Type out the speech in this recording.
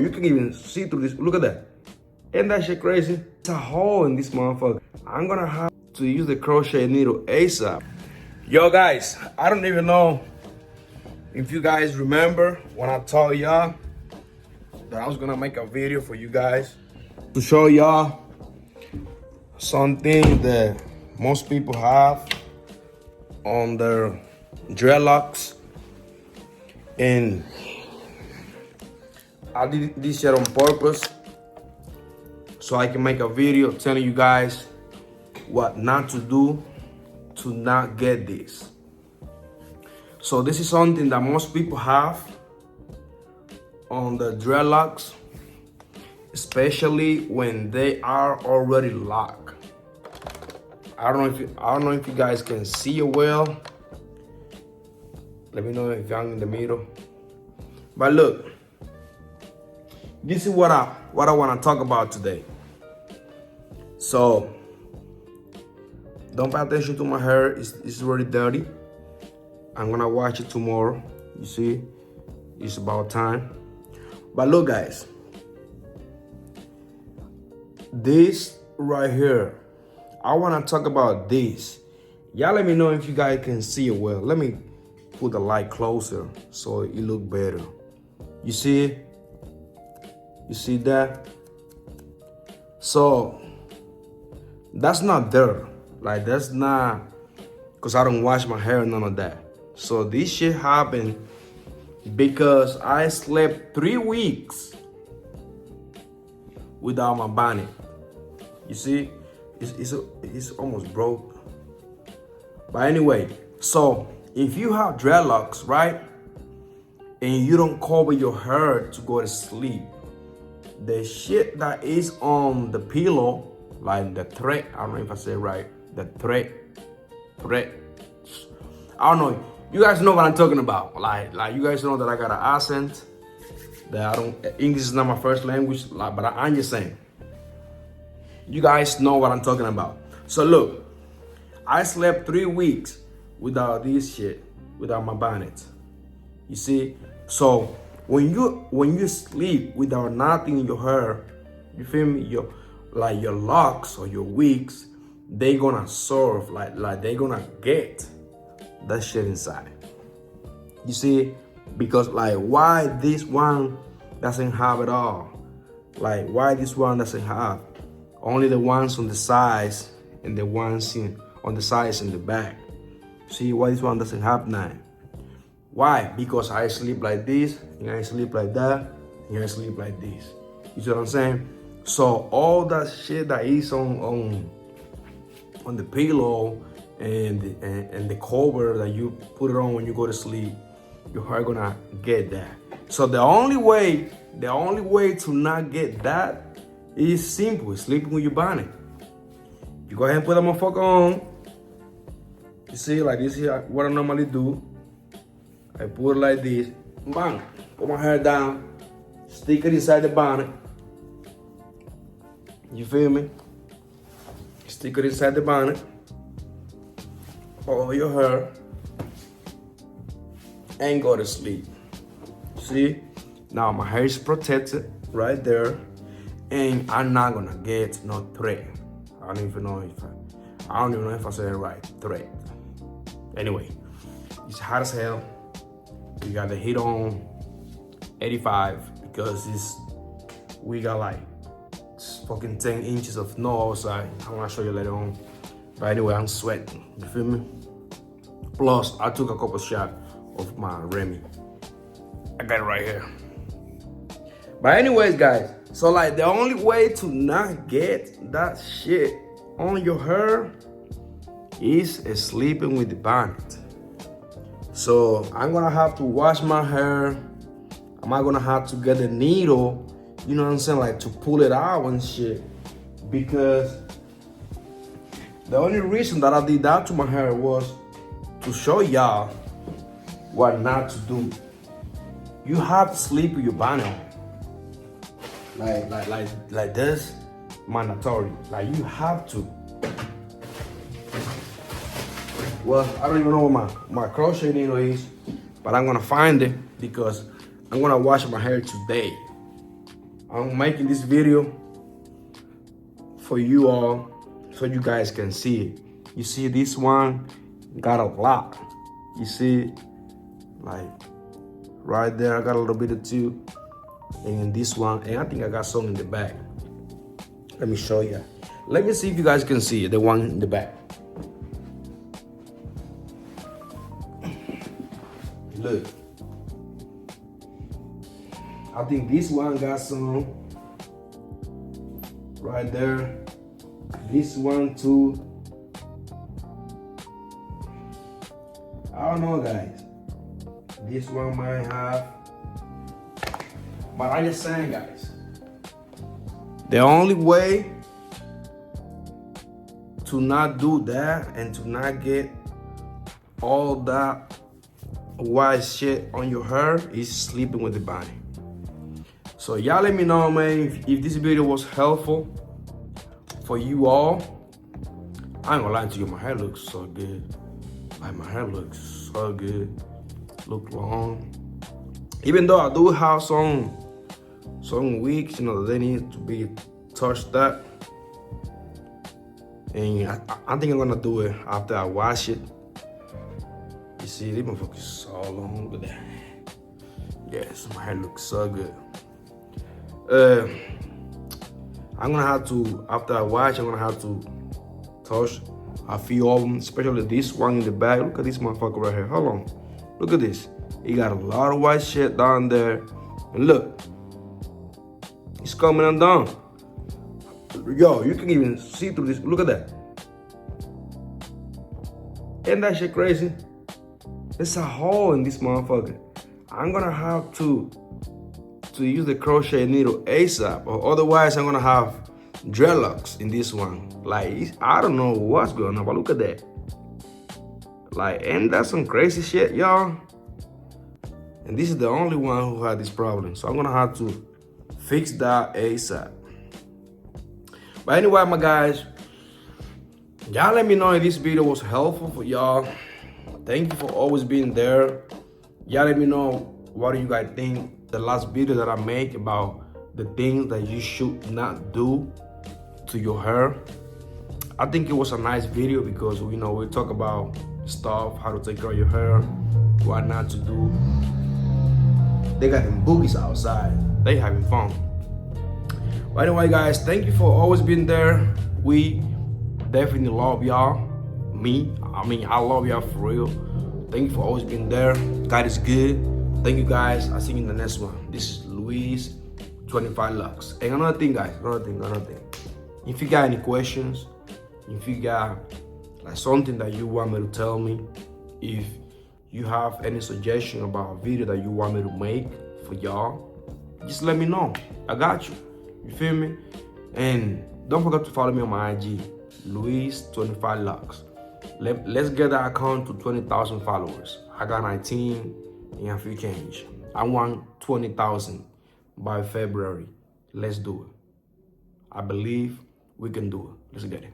You can even see through this. Look at that. Ain't that shit crazy? It's a hole in this motherfucker. I'm gonna have to use the crochet needle ASAP. Yo guys, I don't even know if you guys remember when I told y'all that I was gonna make a video for you guys to show y'all something that most people have on their dreadlocks. And I did this shit on purpose so I can make a video telling you guys what not to do to not get this. So this is something that most people have on the dreadlocks, especially when they are already locked. I don't know if you guys can see it well. Let me know if I'm in the middle. But look, this is what I want to talk about today. So don't pay attention to my hair. It's already dirty. I'm gonna wash it tomorrow. You see, it's about time. But look, guys, this right here, I want to talk about this. Y'all let me know if you guys can see it well. Let me put the light closer so it look better. You see it? You see that? So that's not dirt. Like, that's not because I don't wash my hair, none of that. So this shit happened because I slept 3 weeks without my bonnet. You see, it's almost broke. But anyway, so if you have dreadlocks, right, and you don't cover your hair to go to sleep, the shit that is on the pillow, like the thread, I don't know if I said it right, the thread, I don't know. You guys know what I'm talking about. Like you guys know that I got an accent. That English is not my first language, but I'm just saying. You guys know what I'm talking about. So look, I slept 3 weeks without this shit, without my bonnet. You see? So when you sleep without nothing in your hair, you feel me? Your locks or your wigs, they gonna serve, like they gonna get that shit inside. You see? Because like, why this one doesn't have it all? Like, why this one doesn't have only the ones on the sides and the ones on the sides and the back? See why this one doesn't have none? Why? Because I sleep like this, and I sleep like that, and I sleep like this. You see what I'm saying? So all that shit that is on the pillow and the cover that you put it on when you go to sleep, your hair gonna get that. So the only way to not get that is simple: sleeping with your bonnet. You go ahead and put that motherfucker on. You see, like this here, what I normally do. I put it like this, bang, put my hair down, stick it inside the bonnet. You feel me? Stick it inside the bonnet, over your hair, and go to sleep. See? Now my hair is protected right there, and I'm not gonna get no thread. I don't even know if I said it right. Thread. Anyway, it's hot as hell. We got the heat on 85 because we got like fucking 10 inches of snow outside. I wanna show you later on. But anyway, I'm sweating, you feel me? Plus, I took a couple shots of my Remy. I got it right here. But anyways, guys, so like the only way to not get that shit on your hair is sleeping with the bonnet. So I'm gonna have to wash my hair. I'm not gonna have to get a needle, you know what I'm saying, like to pull it out and shit. Because the only reason that I did that to my hair was to show y'all what not to do. You have to sleep with your bonnet on. Like this, mandatory. Like you have to. Well, I don't even know where my crochet needle is, but I'm gonna find it because I'm gonna wash my hair today. I'm making this video for you all so you guys can see it. You see this one got a lot. You see, like right there, I got a little bit of too. And this one, and I think I got some in the back. Let me show you. Let me see if you guys can see the one in the back. Look. I think this one got some right there. This one too. I don't know, guys. This one might have. But I'm just saying, guys. The only way to not do that and to not get all that white shit on your hair is sleeping with the Bonnet. So y'all let me know, man, if this video was helpful for you all. I ain't gonna lie to you, my hair looks so good. Like, my hair looks so good. Look long. Even though I do have some wigs, you know, they need to be touched up. And I think I'm gonna do it after I wash it. You see, this motherfucker is so long. Look at that. Yes, my hair looks so good. I'm gonna have to, after I wash, I'm gonna have to touch a few of them, especially this one in the back. Look at this motherfucker right here. Hold on. Look at this. He got a lot of white shit down there. And look, it's coming undone. Yo, you can even see through this. Look at that. Ain't that shit crazy? There's a hole in this motherfucker. I'm gonna have to use the crochet needle ASAP, or otherwise I'm gonna have dreadlocks in this one. Like, I don't know what's going on, but look at that. Like, ain't that some crazy shit, y'all? And this is the only one who had this problem, so I'm gonna have to fix that ASAP. But anyway, my guys, y'all let me know if this video was helpful for y'all. Thank you for always being there. Y'all let me know what do you guys think the last video that I made about the things that you should not do to your hair. I think it was a nice video because, you know, we talk about stuff, how to take care of your hair, what not to do. They got them boogies outside. They having fun. But anyway, guys, thank you for always being there. We definitely love y'all. I love y'all for real. Thank you for always being there. God is good. Thank you, guys. I'll see you in the next one. This is Luis, 25 Locs. And another thing, guys, another thing. If you got any questions, if you got like something that you want me to tell me, if you have any suggestion about a video that you want me to make for y'all, just let me know. I got you. You feel me? And don't forget to follow me on my IG, Luis, 25 Locs. Let's get that account to 20,000 followers. I got 19 and a few change. I want 20,000 by February. Let's do it. I believe we can do it. Let's get it.